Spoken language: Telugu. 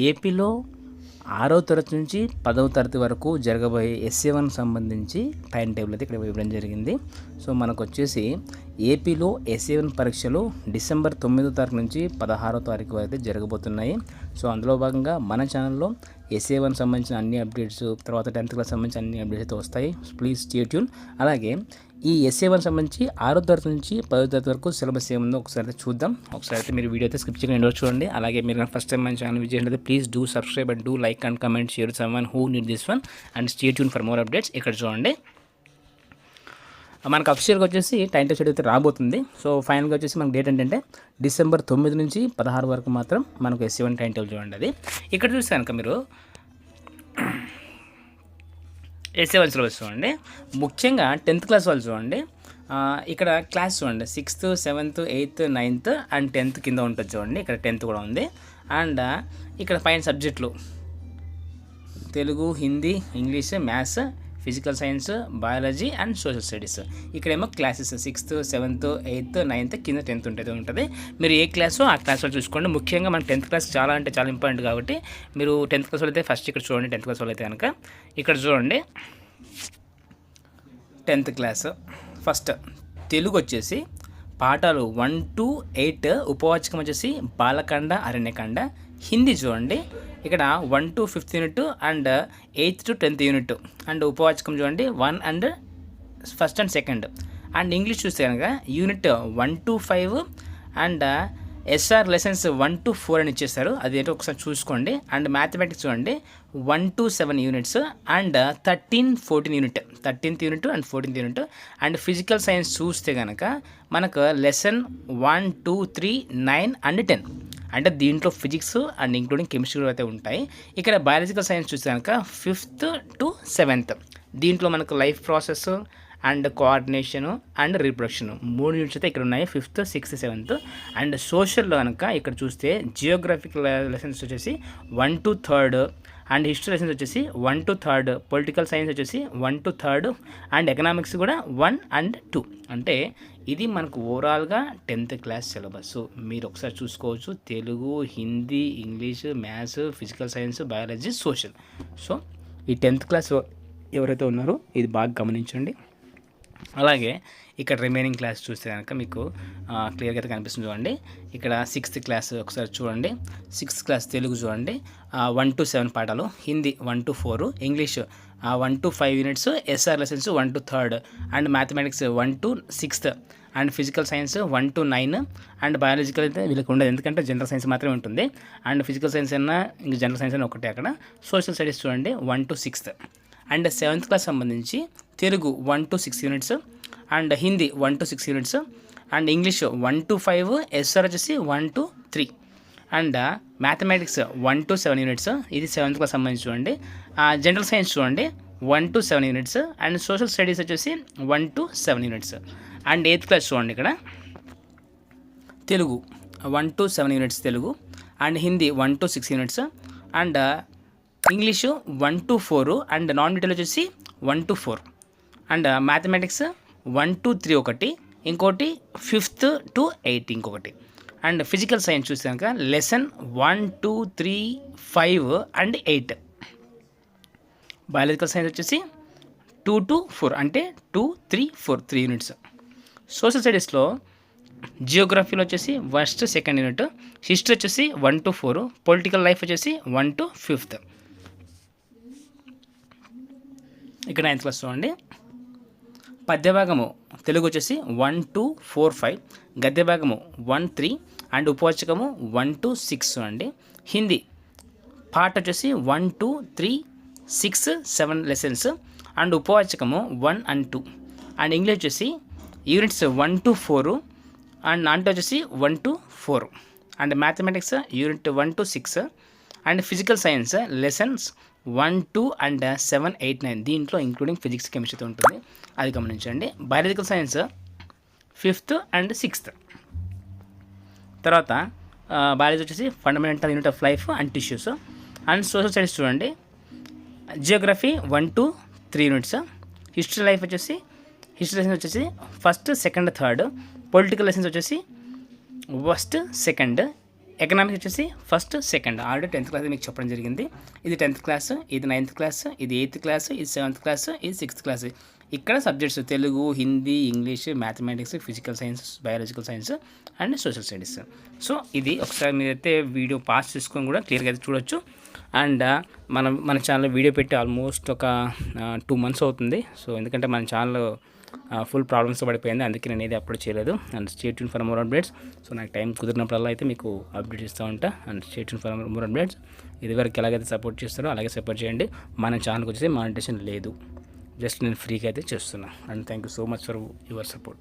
ఏపీలో 6వ తరగతి నుంచి 10వ తరగతి వరకు జరగబోయే ఎస్ఏ1 సంబంధించి టైం టేబుల్ అయితే ఇక్కడ ఇవ్వడం జరిగింది. సో మనకొచ్చేసి ఏపీలో ఎస్ఏ1 పరీక్షలు డిసెంబర్ 9వ తారీఖు నుంచి 16వ తారీఖు అయితే జరగబోతున్నాయి. సో అందులో భాగంగా మన ఛానల్లో ఎస్ఏ1 సంబంధించిన అన్ని అప్డేట్స్, తర్వాత 10th క్లాస్ సంబంధించిన అన్ని అప్డేట్స్ అయితే వస్తాయి. Please stay tune. అలాగే ఈ ఎస్ఏ1 సంబంధించి 6వ తరగతి నుంచి 10వ తరగతి వరకు సిలబస్ ఏముందో ఒకసారి అయితే చూద్దాం. ఒకసారి అయితే మీరు వీడియో అయితే స్కిప్ చేయకుండా ఎండ్ చూడండి. అలాగే మీరు ఫస్ట్ టైం మన ఛానల్ విజిట్ చేసినట్లయితే please do subscribe and do like and comment share someone who need this one and stay tune for more updates. ఇక్కడ చూడండి, మనకు అఫీషియల్గా వచ్చేసి టైం టేబుల్ అయితే రాబోతుంది. సో ఫైనల్గా వచ్చేసి మనకు డేట్ ఏంటంటే డిసెంబర్ 9 నుంచి 16 వరకు మాత్రం మనకు ఎస్ఏ1 టైం టేబుల్ చూడండి. అది ఇక్కడ చూస్తే కనుక మీరు ఎస్ఏ1 సిలబస్ చూడండి. ముఖ్యంగా 10th క్లాస్ వాళ్ళు చూడండి, ఇక్కడ క్లాస్ చూడండి 6th, 7th, 8th, 9th and 10th కింద ఉంటుంది చూడండి. ఇక్కడ 10th కూడా ఉంది. అండ్ ఇక్కడ పైన సబ్జెక్టులు Telugu, Hindi, English, maths, physical science, biology and social studies. ఇక్కడేమో classes 6th, 7th, 8th, 9th కింద 10th ఉంటుంది. మీరు ఏ క్లాసో ఆ క్లాస్లో చూసుకోండి. ముఖ్యంగా మన 10th క్లాస్ చాలా అంటే చాలా ఇంపార్టెంట్ కాబట్టి మీరు 10th క్లాస్ వాళ్ళు అయితే ఫస్ట్ ఇక్కడ చూడండి. 10th క్లాస్ వాళ్ళు అయితే కనుక ఇక్కడ చూడండి. 10th క్లాస్ ఫస్ట్ తెలుగు వచ్చేసి పాఠాలు 1 to 8, ఉపవాచకం వచ్చేసి బాలకాండ, అరణ్యకాండ. హిందీ చూడండి, ఇక్కడ 1 to 5th unit and 8th to 10th unit and ఉపవాచకం చూడండి 1 and 1st and 2nd. And English చూస్తే కనుక unit 1 to 5 and SR lessons 1 to 4 అని ఇచ్చేస్తారు. అదేంటో ఒకసారి చూసుకోండి. అండ్ మ్యాథమెటిక్స్ చూడండి 1 to 7 units and 13, 14 unit, 13th unit and 14th unit. And physical science చూస్తే కనుక మనకు లెసన్ 1, 2, 3, 9 and 10. అంటే దీంట్లో ఫిజిక్స్ అండ్ ఇంక్లూడింగ్ కెమిస్ట్రీ అయితే ఉంటాయి. ఇక్కడ బయాలజికల్ సైన్స్ చూస్తే కనుక 5th to 7th. దీంట్లో మనకు life process and coordination and reproduction 3 units అయితే ఇక్కడ ఉన్నాయి, 5th, 6th, 7th. అండ్ సోషల్లో కనుక ఇక్కడ చూస్తే జియోగ్రఫికల్ లెసన్స్ వచ్చేసి 1 to 3rd and history lessons వచ్చేసి 1 to 3rd, పొలిటికల్ సైన్స్ వచ్చేసి 1 to 3rd అండ్ ఎకనామిక్స్ కూడా 1 and 2. అంటే ఇది మనకు ఓవరాల్గా 10th క్లాస్ సిలబస్. మీరు ఒకసారి చూసుకోవచ్చు. Telugu, Hindi, English, maths, physical science, biology, social. So ఈ 10th క్లాస్ ఎవరైతే ఉన్నారో ఇది బాగా గమనించండి. అలాగే ఇక్కడ రిమైనింగ్ క్లాస్ చూస్తే కనుక మీకు క్లియర్గా అయితే కనిపిస్తుంది చూడండి. ఇక్కడ 6th క్లాస్ ఒకసారి చూడండి. 6th క్లాస్ తెలుగు చూడండి 1 to 7 పాఠాలు, Hindi 1 to 4, English 1 to 5 units, SR lessons 1 to 3rd and mathematics 1 to 6th and physical science 1 to 9 and biological అయితే వీళ్ళకి ఉండదు, ఎందుకంటే జనరల్ సైన్స్ మాత్రమే ఉంటుంది. అండ్ ఫిజికల్ సైన్స్ అయినా ఇంక జనరల్ సైన్స్ అయినా ఒకటే. అక్కడ సోషల్ స్టడీస్ చూడండి 1 to 6th. And 7th class సంబంధించి Telugu 1 to 6 units and Hindi 1 to 6 units and English 1 to 5, SR వచ్చేసి 1 to 3 and mathematics 1 to 7 units. ఇది 7th క్లాస్ సంబంధించి చూడండి. జనరల్ సైన్స్ చూడండి 1 to 7 units and social studies వచ్చేసి 1 to 7 units. And 8th class చూడండి, ఇక్కడ Telugu 1 to 7 units Telugu and Hindi 1 to 6 units and English 1 to 4 and non detail వచ్చేసి 1 to 4 అండ్ మ్యాథమెటిక్స్ 1 to 3 ఒకటి, ఇంకోటి 5th to 8 ఇంకొకటి. అండ్ ఫిజికల్ సైన్స్ చూస్తే కనుక లెసన్ 1, 2, 3, 5 అండ్ 8. బయాలజికల్ సైన్స్ వచ్చేసి 2 to 4 అంటే 2, 3, 4 3 యూనిట్స్. సోషల్ స్టడీస్లో జియోగ్రఫీలో వచ్చేసి 1st, 2nd యూనిట్, హిస్టరీ వచ్చేసి 1 to 4, పొలిటికల్ లైఫ్ వచ్చేసి 1 to 5th. ఇక్కడ 9th క్లాస్ చూడండి. పద్యభాగము తెలుగు వచ్చేసి 1 to 4, 5, గద్యభాగము 1, 3 అండ్ ఉపవాచకము 1 to 6 అండి. హిందీ పార్ట్ వచ్చేసి 1, 2, 3, 6, 7 లెసన్స్ అండ్ ఉపవాచకము 1 and 2 అండ్ ఇంగ్లీష్ వచ్చేసి యూనిట్స్ 1 to 4 అండ్ నాన్ వచ్చేసి 1 to 4 and mathematics unit 1 to 6 and physical science lessons 1, 2 and 7, 8, 9. దీంట్లో ఇంక్లూడింగ్ ఫిజిక్స్, కెమిస్ట్రీతో ఉంటుంది, అది గమనించండి. Biological science 5th and 6th. తర్వాత బయాలజీ వచ్చేసి fundamental unit of life and tissues. And social studies చూడండి geography 1 to 3 units, history life వచ్చేసి హిస్టరీ లెసన్స్ వచ్చేసి 1st, 2nd, 3rd, political lessons వచ్చేసి 1st, 2nd, ఎకనామిక్స్ వచ్చేసి first second already 10th class మీకు చెప్పడం జరిగింది. ఇది 10th క్లాస్, ఇది 9th క్లాస్, ఇది 8th క్లాస్, ఇది 7th క్లాస్, ఇది 6th క్లాస్. ఇక్కడ subjects Telugu, Hindi, English, mathematics, physical science, biological science and social studies. So ఇది ఒకసారి మీరైతే వీడియో పాస్ చేసుకొని కూడా క్లియర్గా అయితే చూడొచ్చు. అండ్ మన ఛానల్ వీడియో పెట్టి ఆల్మోస్ట్ ఒక 2 months అవుతుంది. సో ఎందుకంటే మన ఛానల్ ఫుల్ ప్రాబ్లమ్స్ పడిపోయింది, అందుకే నేను ఏది అప్లోడ్ చేయలేదు. And stay tune for more updates. So నాకు టైం కుదిరినప్పుడల్లా అయితే మీకు అప్డేట్ ఇస్తూ ఉంటా. And stay tune for more updates. ఇదివరకు ఎలాగైతే సపోర్ట్ చేస్తారో అలాగే సపోర్ట్ చేయండి. మన ఛానల్కి వచ్చేసి మానిటేషన్ లేదు, జస్ట్ నేను ఫ్రీగా అయితే చేస్తున్నా. And thank you so much for your support.